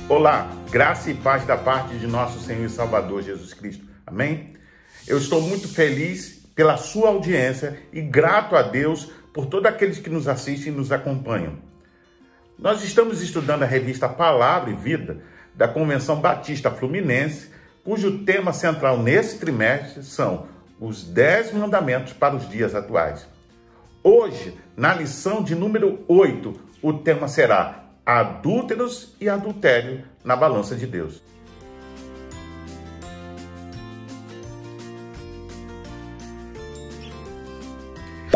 Olá, graça e paz da parte de nosso Senhor e Salvador Jesus Cristo. Amém? Eu estou muito feliz pela sua audiência e grato a Deus por todos aqueles que nos assistem e nos acompanham. Nós estamos estudando a revista Palavra e Vida da Convenção Batista Fluminense, cujo tema central nesse trimestre são os 10 mandamentos para os dias atuais. Hoje, na lição de número 8, o tema será adúlteros e adultério na balança de Deus.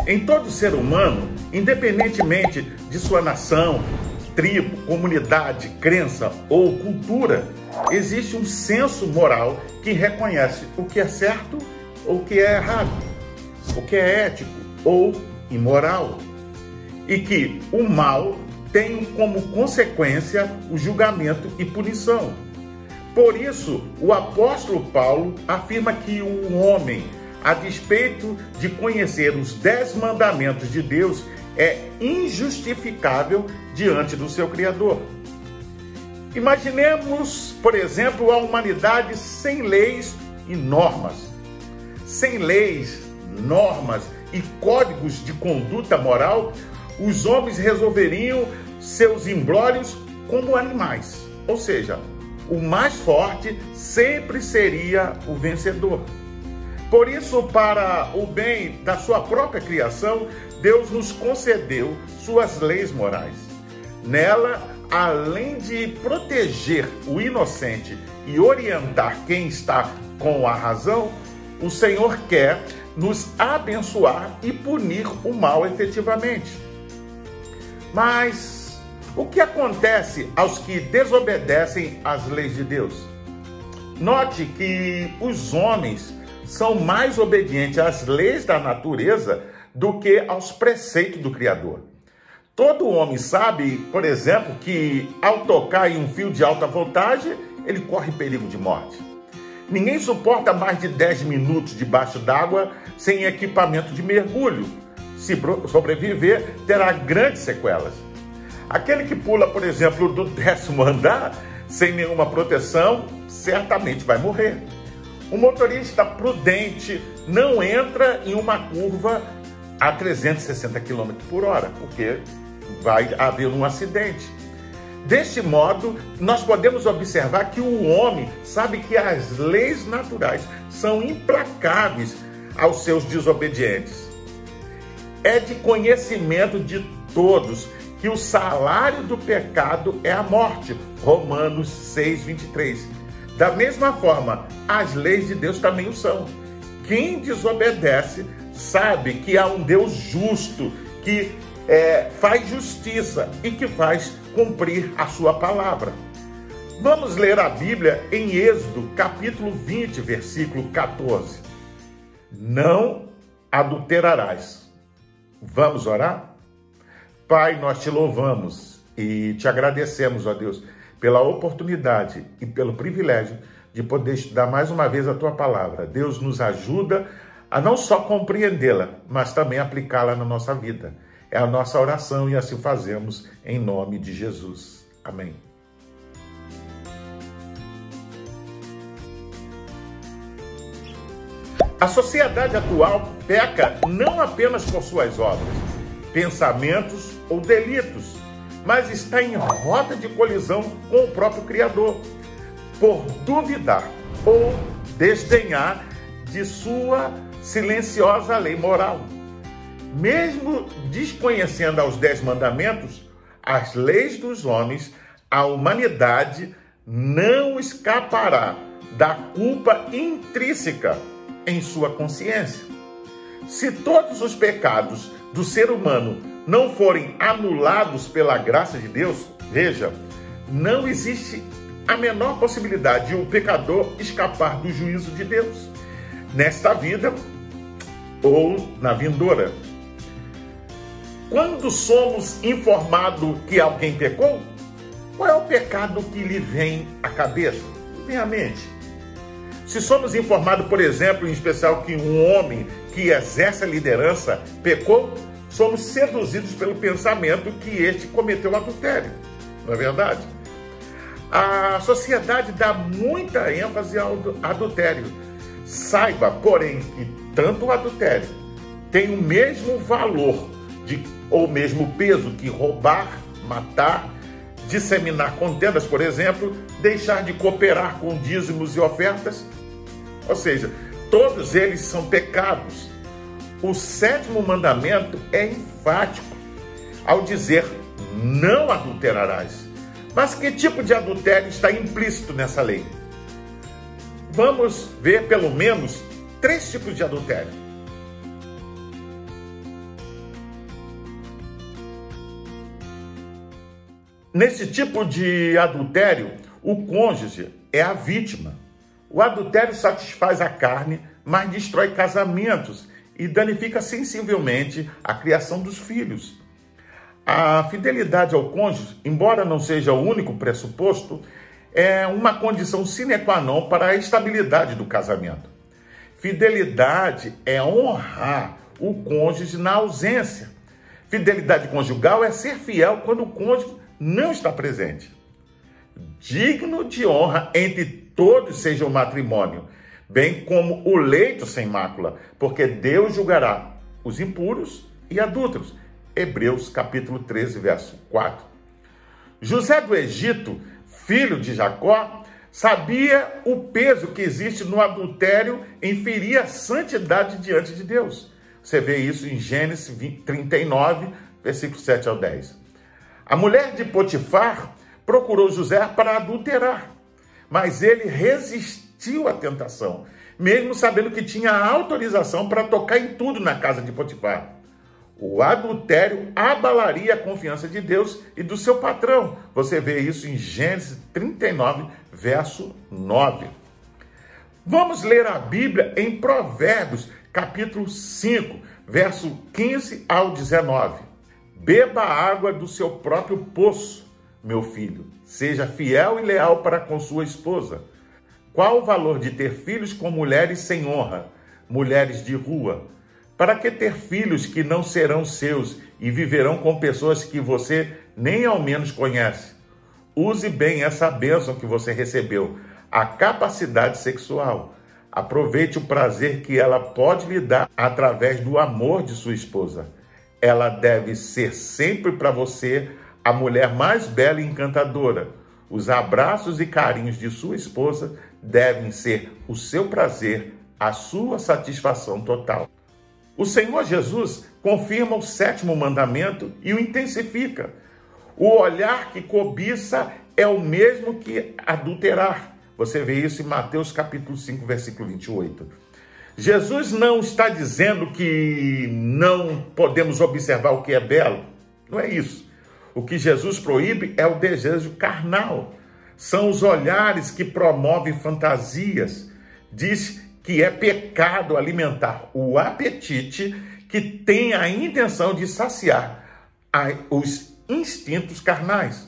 Em todo ser humano, independentemente de sua nação, tribo, comunidade, crença ou cultura, existe um senso moral que reconhece o que é certo ou o que é errado, o que é ético ou imoral, e que o mal tem como consequência o julgamento e punição. Por isso, o apóstolo Paulo afirma que o homem, a despeito de conhecer os 10 mandamentos de Deus, é injustificável diante do seu Criador. Imaginemos, por exemplo, a humanidade sem leis e normas. Sem leis, normas e códigos de conduta moral, os homens resolveriam seus imbróglios como animais. Ou seja, o mais forte sempre seria o vencedor. Por isso, para o bem da sua própria criação, Deus nos concedeu suas leis morais. Nela, além de proteger o inocente e orientar quem está com a razão, o Senhor quer nos abençoar e punir o mal efetivamente. Mas o que acontece aos que desobedecem às leis de Deus? Note que os homens são mais obedientes às leis da natureza do que aos preceitos do Criador. Todo homem sabe, por exemplo, que ao tocar em um fio de alta voltagem, ele corre perigo de morte. Ninguém suporta mais de 10 minutos debaixo d'água sem equipamento de mergulho. Se sobreviver, terá grandes sequelas. Aquele que pula, por exemplo, do 10º andar, sem nenhuma proteção, certamente vai morrer. O motorista prudente não entra em uma curva a 360 km por hora, porque vai haver um acidente. Deste modo, nós podemos observar que o homem sabe que as leis naturais são implacáveis aos seus desobedientes. É de conhecimento de todos que o salário do pecado é a morte. Romanos 6:23. Da mesma forma, as leis de Deus também o são. Quem desobedece sabe que há um Deus justo, que faz justiça e que faz cumprir a sua palavra. Vamos ler a Bíblia em Êxodo, capítulo 20, versículo 14. Não adulterarás. Vamos orar? Pai, nós te louvamos e te agradecemos, ó Deus, pela oportunidade e pelo privilégio de poder estudar mais uma vez a tua palavra. Deus nos ajuda a não só compreendê-la, mas também aplicá-la na nossa vida. É a nossa oração e assim fazemos em nome de Jesus. Amém. A sociedade atual peca não apenas por suas obras, pensamentos ou delitos, mas está em rota de colisão com o próprio Criador, por duvidar ou desdenhar de sua silenciosa lei moral. Mesmo desconhecendo os 10 mandamentos, as leis dos homens, a humanidade não escapará da culpa intrínseca em sua consciência. Se todos os pecados do ser humano não forem anulados pela graça de Deus, veja, não existe a menor possibilidade de o pecador escapar do juízo de Deus, nesta vida ou na vindoura. Quando somos informados que alguém pecou, qual é o pecado que lhe vem à cabeça? Vem à mente. Se somos informados, por exemplo, em especial que um homem que exerce a liderança pecou, somos seduzidos pelo pensamento que este cometeu adultério. Não é verdade? A sociedade dá muita ênfase ao adultério. Saiba, porém, que tanto o adultério tem o mesmo valor ou mesmo peso que roubar, matar, disseminar contendas, por exemplo, deixar de cooperar com dízimos e ofertas. Ou seja, todos eles são pecados. O 7º mandamento é enfático ao dizer: não adulterarás. Mas que tipo de adultério está implícito nessa lei? Vamos ver pelo menos 3 tipos de adultério. Nesse tipo de adultério, o cônjuge é a vítima. O adultério satisfaz a carne, mas destrói casamentos e danifica sensivelmente a criação dos filhos. A fidelidade ao cônjuge, embora não seja o único pressuposto, é uma condição sine qua non para a estabilidade do casamento. Fidelidade é honrar o cônjuge na ausência. Fidelidade conjugal é ser fiel quando o cônjuge não está presente. Digno de honra entre todos seja o matrimônio, bem como o leito sem mácula, porque Deus julgará os impuros e adúlteros. Hebreus capítulo 13, verso 4. José do Egito, filho de Jacó, sabia o peso que existe no adultério em ferir a santidade diante de Deus. Você vê isso em Gênesis 39, versículos 7 ao 10. A mulher de Potifar procurou José para adulterar, mas ele resistiu à tentação, mesmo sabendo que tinha autorização para tocar em tudo na casa de Potifar. O adultério abalaria a confiança de Deus e do seu patrão. Você vê isso em Gênesis 39, verso 9. Vamos ler a Bíblia em Provérbios, capítulo 5, verso 15 ao 19. Beba a água do seu próprio poço, meu filho. Seja fiel e leal para com sua esposa. Qual o valor de ter filhos com mulheres sem honra, mulheres de rua? Para que ter filhos que não serão seus e viverão com pessoas que você nem ao menos conhece? Use bem essa bênção que você recebeu, a capacidade sexual. Aproveite o prazer que ela pode lhe dar através do amor de sua esposa. Ela deve ser sempre para você a mulher mais bela e encantadora. Os abraços e carinhos de sua esposa devem ser o seu prazer, a sua satisfação total. O Senhor Jesus confirma o 7º mandamento e o intensifica. O olhar que cobiça é o mesmo que adulterar. Você vê isso em Mateus capítulo 5, versículo 28. Jesus não está dizendo que não podemos observar o que é belo. Não é isso. O que Jesus proíbe é o desejo carnal. São os olhares que promovem fantasias. Diz que é pecado alimentar o apetite que tem a intenção de saciar os instintos carnais.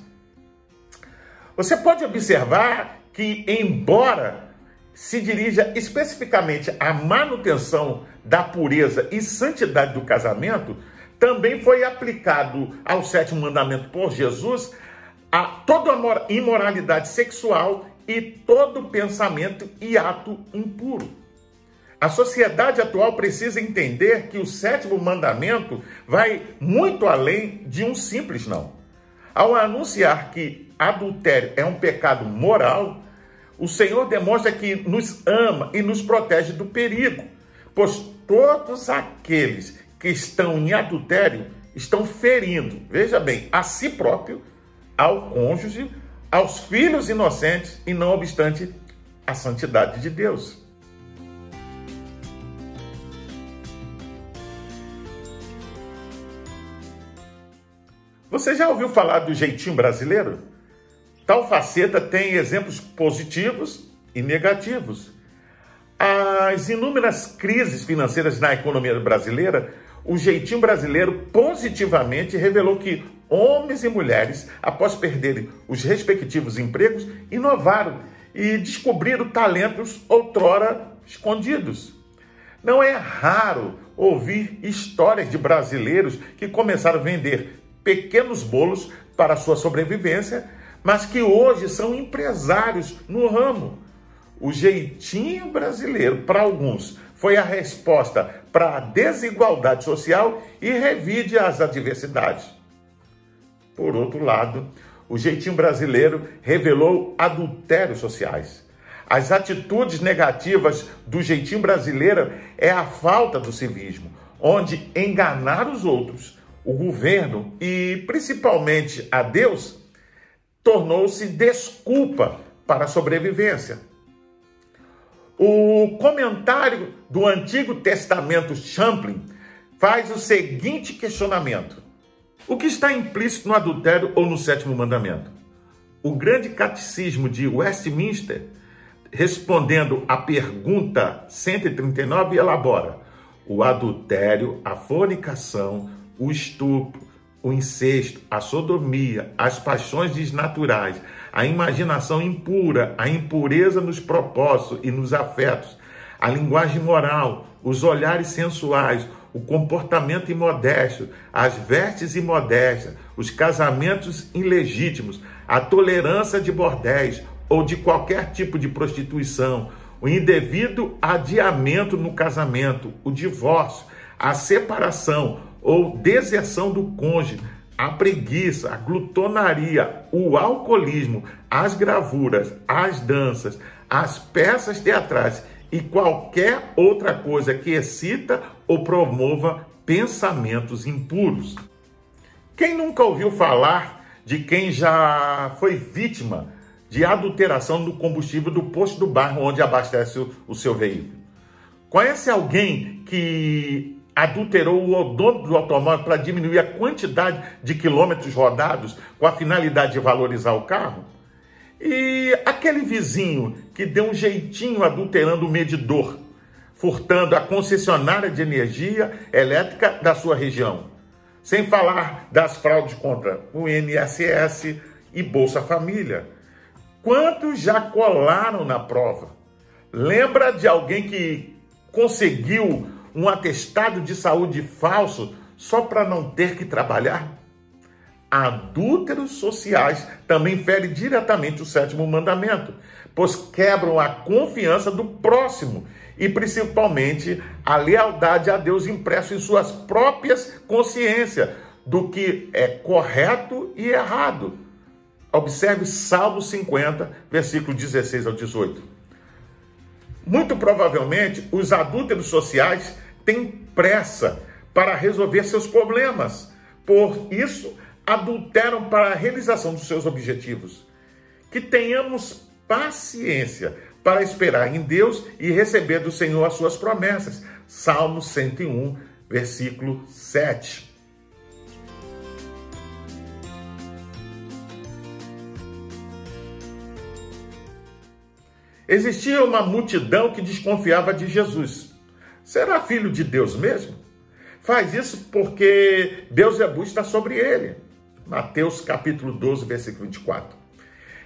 Você pode observar que, embora se dirija especificamente à manutenção da pureza e santidade do casamento, também foi aplicado ao 7º mandamento por Jesus a toda a imoralidade sexual e todo pensamento e ato impuro. A sociedade atual precisa entender que o 7º mandamento vai muito além de um simples não. Ao anunciar que adultério é um pecado moral, o Senhor demonstra que nos ama e nos protege do perigo, pois todos aqueles que estão em adultério estão ferindo, veja bem, a si próprio, ao cônjuge, aos filhos inocentes e, não obstante, a santidade de Deus. Você já ouviu falar do jeitinho brasileiro? Tal faceta tem exemplos positivos e negativos. As inúmeras crises financeiras na economia brasileira, o jeitinho brasileiro positivamente revelou que homens e mulheres, após perderem os respectivos empregos, inovaram e descobriram talentos outrora escondidos. Não é raro ouvir histórias de brasileiros que começaram a vender pequenos bolos para sua sobrevivência, mas que hoje são empresários no ramo. O jeitinho brasileiro, para alguns, foi a resposta para a desigualdade social e revide as adversidades. Por outro lado, o jeitinho brasileiro revelou adultérios sociais. As atitudes negativas do jeitinho brasileiro é a falta do civismo, onde enganar os outros, o governo e principalmente a Deus, tornou-se desculpa para a sobrevivência. O comentário do Antigo Testamento Champlin faz o seguinte questionamento: o que está implícito no adultério ou no sétimo mandamento? O Grande Catecismo de Westminster, respondendo à pergunta 139, elabora: o adultério, a fornicação, o estupro, o incesto, a sodomia, as paixões desnaturais, a imaginação impura, a impureza nos propósitos e nos afetos, a linguagem moral, os olhares sensuais, o comportamento imodesto, as vestes imodestas, os casamentos ilegítimos, a tolerância de bordéis ou de qualquer tipo de prostituição, o indevido adiamento no casamento, o divórcio, a separação ou deserção do cônjuge, a preguiça, a glutonaria, o alcoolismo, as gravuras, as danças, as peças teatrais e qualquer outra coisa que excita ou promova pensamentos impuros. Quem nunca ouviu falar de quem já foi vítima de adulteração do combustível do posto do bairro onde abastece o seu veículo? Conhece alguém que adulterou o dono do automóvel para diminuir a quantidade de quilômetros rodados com a finalidade de valorizar o carro? E aquele vizinho que deu um jeitinho adulterando o medidor, furtando a concessionária de energia elétrica da sua região? Sem falar das fraudes contra o INSS e Bolsa Família. Quantos já colaram na prova? Lembra de alguém que conseguiu um atestado de saúde falso só para não ter que trabalhar? Adúlteros sociais também ferem diretamente o sétimo mandamento, pois quebram a confiança do próximo e principalmente a lealdade a Deus impresso em suas próprias consciências do que é correto e errado. Observe Salmo 50, versículo 16 ao 18. Muito provavelmente, os adúlteros sociais têm pressa para resolver seus problemas. Por isso, adulteram para a realização dos seus objetivos. Que tenhamos paciência para esperar em Deus e receber do Senhor as suas promessas. Salmo 101, versículo 7. Existia uma multidão que desconfiava de Jesus. Será filho de Deus mesmo? Faz isso porque Beelzebul está sobre ele. Mateus capítulo 12, versículo 24.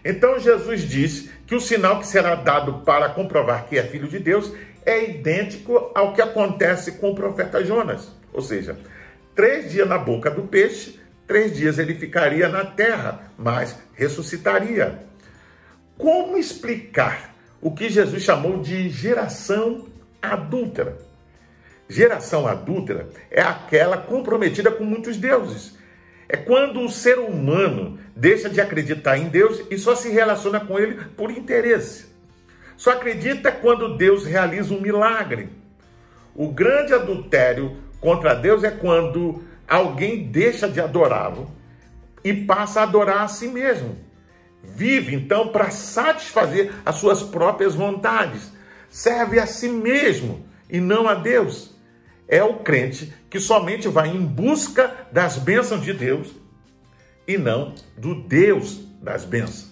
Então Jesus diz que o sinal que será dado para comprovar que é filho de Deus é idêntico ao que acontece com o profeta Jonas. Ou seja, 3 dias na boca do peixe, 3 dias ele ficaria na terra, mas ressuscitaria. Como explicar o que Jesus chamou de geração adúltera? Geração adúltera é aquela comprometida com muitos deuses. É quando o ser humano deixa de acreditar em Deus e só se relaciona com ele por interesse. Só acredita quando Deus realiza um milagre. O grande adultério contra Deus é quando alguém deixa de adorá-lo e passa a adorar a si mesmo. Vive, então, para satisfazer as suas próprias vontades. Serve a si mesmo e não a Deus. É o crente que somente vai em busca das bênçãos de Deus e não do Deus das bênçãos.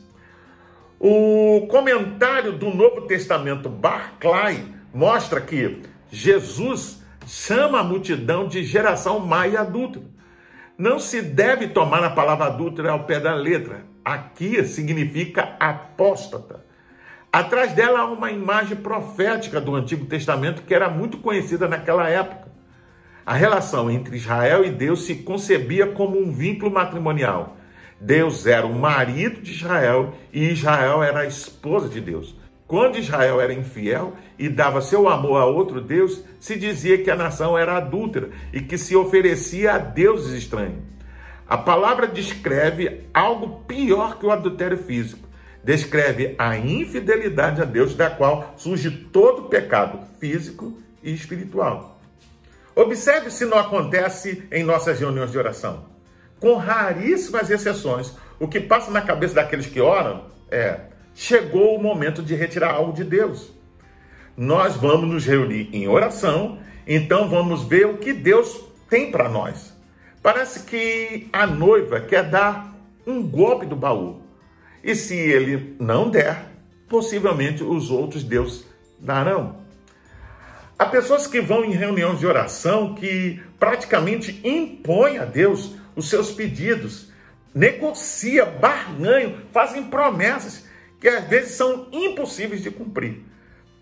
O comentário do Novo Testamento Barclay mostra que Jesus chama a multidão de geração má e adúltera. Não se deve tomar a palavra adúltera ao pé da letra. Aqui significa apóstata. Atrás dela há uma imagem profética do Antigo Testamento que era muito conhecida naquela época. A relação entre Israel e Deus se concebia como um vínculo matrimonial. Deus era o marido de Israel e Israel era a esposa de Deus. Quando Israel era infiel e dava seu amor a outro Deus, se dizia que a nação era adúltera e que se oferecia a deuses estranhos. A palavra descreve algo pior que o adultério físico. Descreve a infidelidade a Deus, da qual surge todo pecado físico e espiritual. Observe se não acontece em nossas reuniões de oração. Com raríssimas exceções, o que passa na cabeça daqueles que oram é: chegou o momento de retirar algo de Deus. Nós vamos nos reunir em oração, então vamos ver o que Deus tem para nós. Parece que a noiva quer dar um golpe do baú. E se ele não der, possivelmente os outros deuses darão. Há pessoas que vão em reuniões de oração que praticamente impõem a Deus os seus pedidos, negocia, barganham, fazem promessas que às vezes são impossíveis de cumprir.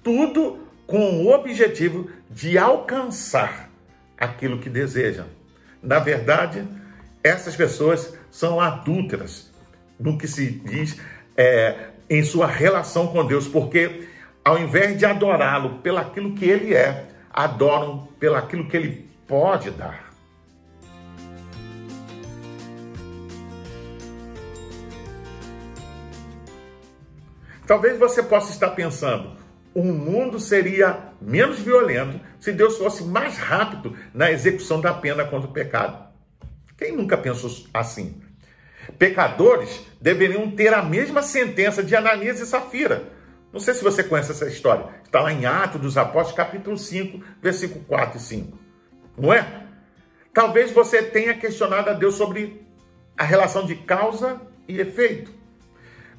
Tudo com o objetivo de alcançar aquilo que desejam. Na verdade, essas pessoas são adúlteras no que se diz em sua relação com Deus, porque ao invés de adorá-lo pelaquilo que ele é, adoram pelaquilo que ele pode dar. Talvez você possa estar pensando: o mundo seria menos violento se Deus fosse mais rápido na execução da pena contra o pecado. Quem nunca pensou assim? Pecadores deveriam ter a mesma sentença de Ananias e Safira. Não sei se você conhece essa história. Está lá em Atos dos Apóstolos, capítulo 5, versículo 4 e 5. Não é? Talvez você tenha questionado a Deus sobre a relação de causa e efeito.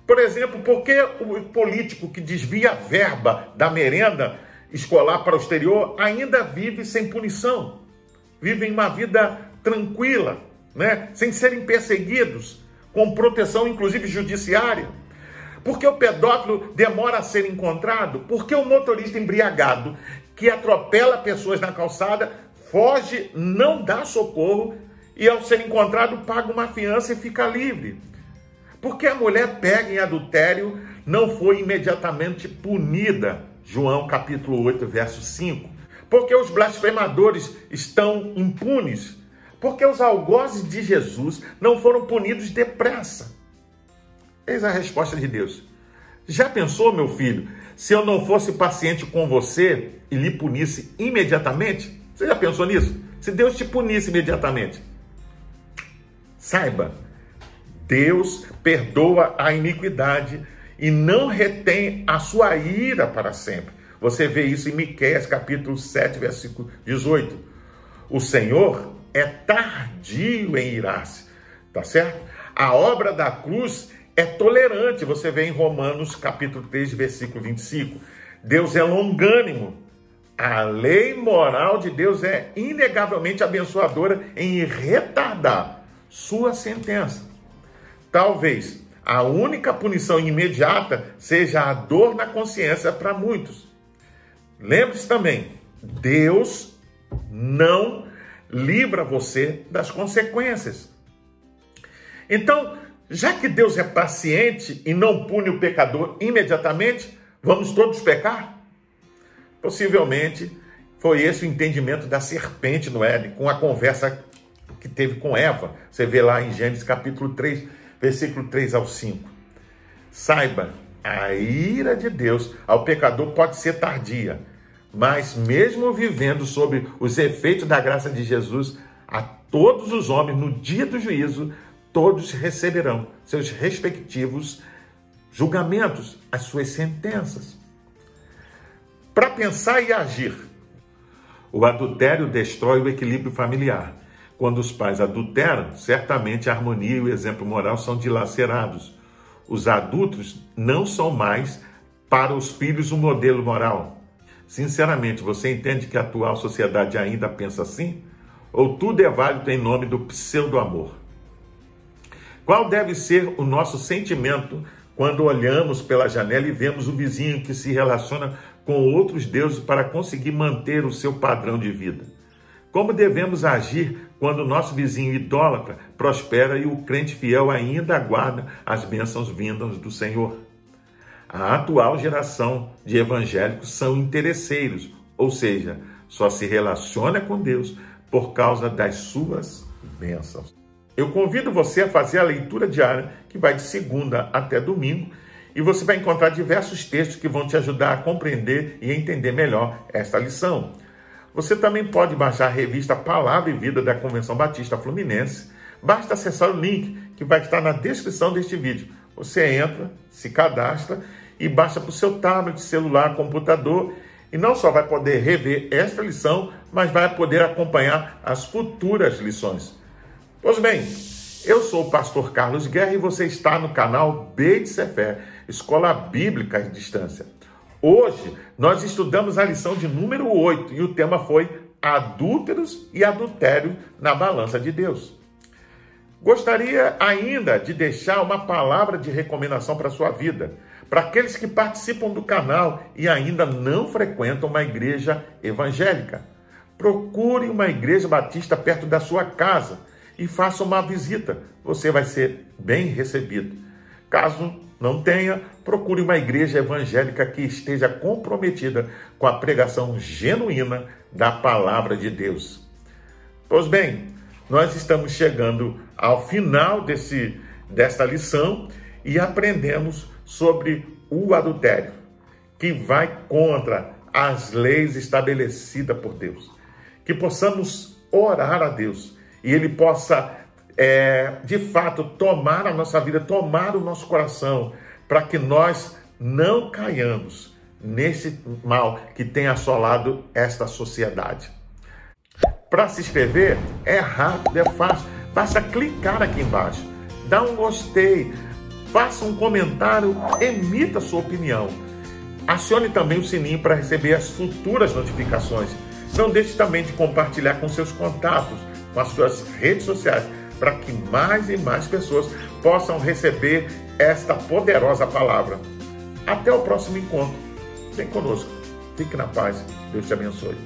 Por exemplo, por que o político que desvia a verba da merenda escolar para o exterior ainda vive sem punição? Vivem uma vida tranquila, né? Sem serem perseguidos, com proteção inclusive judiciária. Por que o pedófilo demora a ser encontrado? Por que o motorista embriagado que atropela pessoas na calçada foge, não dá socorro e ao ser encontrado paga uma fiança e fica livre? Por que a mulher pega em adultério não foi imediatamente punida? João capítulo 8, verso 5. Por que os blasfemadores estão impunes? Por que os algozes de Jesus não foram punidos depressa? Eis a resposta de Deus. Já pensou, meu filho, se eu não fosse paciente com você e lhe punisse imediatamente? Você já pensou nisso? Se Deus te punisse imediatamente? Saiba, Deus perdoa a iniquidade e não retém a sua ira para sempre. Você vê isso em Miqueias capítulo 7, versículo 18. O Senhor é tardio em irar-se, tá certo? A obra da cruz é tolerante, você vê em Romanos capítulo 3, versículo 25. Deus é longânimo. A lei moral de Deus é inegavelmente abençoadora em retardar sua sentença. Talvez a única punição imediata seja a dor na consciência para muitos. Lembre-se também, Deus não livra você das consequências. Então, já que Deus é paciente e não pune o pecador imediatamente, vamos todos pecar? Possivelmente foi esse o entendimento da serpente no Éden, com a conversa que teve com Eva. Você vê lá em Gênesis capítulo 3, versículo 3 ao 5. Saiba, a ira de Deus ao pecador pode ser tardia, mas mesmo vivendo sob os efeitos da graça de Jesus, a todos os homens, no dia do juízo, todos receberão seus respectivos julgamentos, as suas sentenças. Para pensar e agir, o adultério destrói o equilíbrio familiar. Quando os pais adulteram, certamente a harmonia e o exemplo moral são dilacerados. Os adultos não são mais para os filhos um modelo moral. Sinceramente, você entende que a atual sociedade ainda pensa assim? Ou tudo é válido em nome do pseudo-amor? Qual deve ser o nosso sentimento quando olhamos pela janela e vemos o vizinho que se relaciona com outros deuses para conseguir manter o seu padrão de vida? Como devemos agir quando o nosso vizinho idólatra prospera e o crente fiel ainda aguarda as bênçãos vindas do Senhor. A atual geração de evangélicos são interesseiros, ou seja, só se relaciona com Deus por causa das suas bênçãos. Eu convido você a fazer a leitura diária, que vai de segunda até domingo, e você vai encontrar diversos textos que vão te ajudar a compreender e entender melhor esta lição. Você também pode baixar a revista Palavra e Vida da Convenção Batista Fluminense. Basta acessar o link que vai estar na descrição deste vídeo. Você entra, se cadastra e baixa para o seu tablet, celular, computador, e não só vai poder rever esta lição, mas vai poder acompanhar as futuras lições. Pois bem, eu sou o pastor Carlos Guerra e você está no canal Beit Sefer, Escola Bíblica à Distância. Hoje nós estudamos a lição de número 8 e o tema foi adúlteros e adultério na balança de Deus. Gostaria ainda de deixar uma palavra de recomendação para a sua vida, para aqueles que participam do canal e ainda não frequentam uma igreja evangélica. Procure uma igreja batista perto da sua casa e faça uma visita. Você vai ser bem recebido. Caso não tenha, procure uma igreja evangélica que esteja comprometida com a pregação genuína da palavra de Deus. Pois bem, nós estamos chegando ao final desta lição e aprendemos sobre o adultério, que vai contra as leis estabelecidas por Deus. Que possamos orar a Deus e Ele possa, de fato, tomar a nossa vida, tomar o nosso coração, para que nós não caiamos nesse mal que tem assolado esta sociedade. Para se inscrever, é rápido, é fácil. Basta clicar aqui embaixo, dá um gostei, faça um comentário, emita sua opinião. Acione também o sininho para receber as futuras notificações. Não deixe também de compartilhar com seus contatos, com as suas redes sociais, para que mais e mais pessoas possam receber esta poderosa palavra. Até o próximo encontro. Vem conosco. Fique na paz. Deus te abençoe.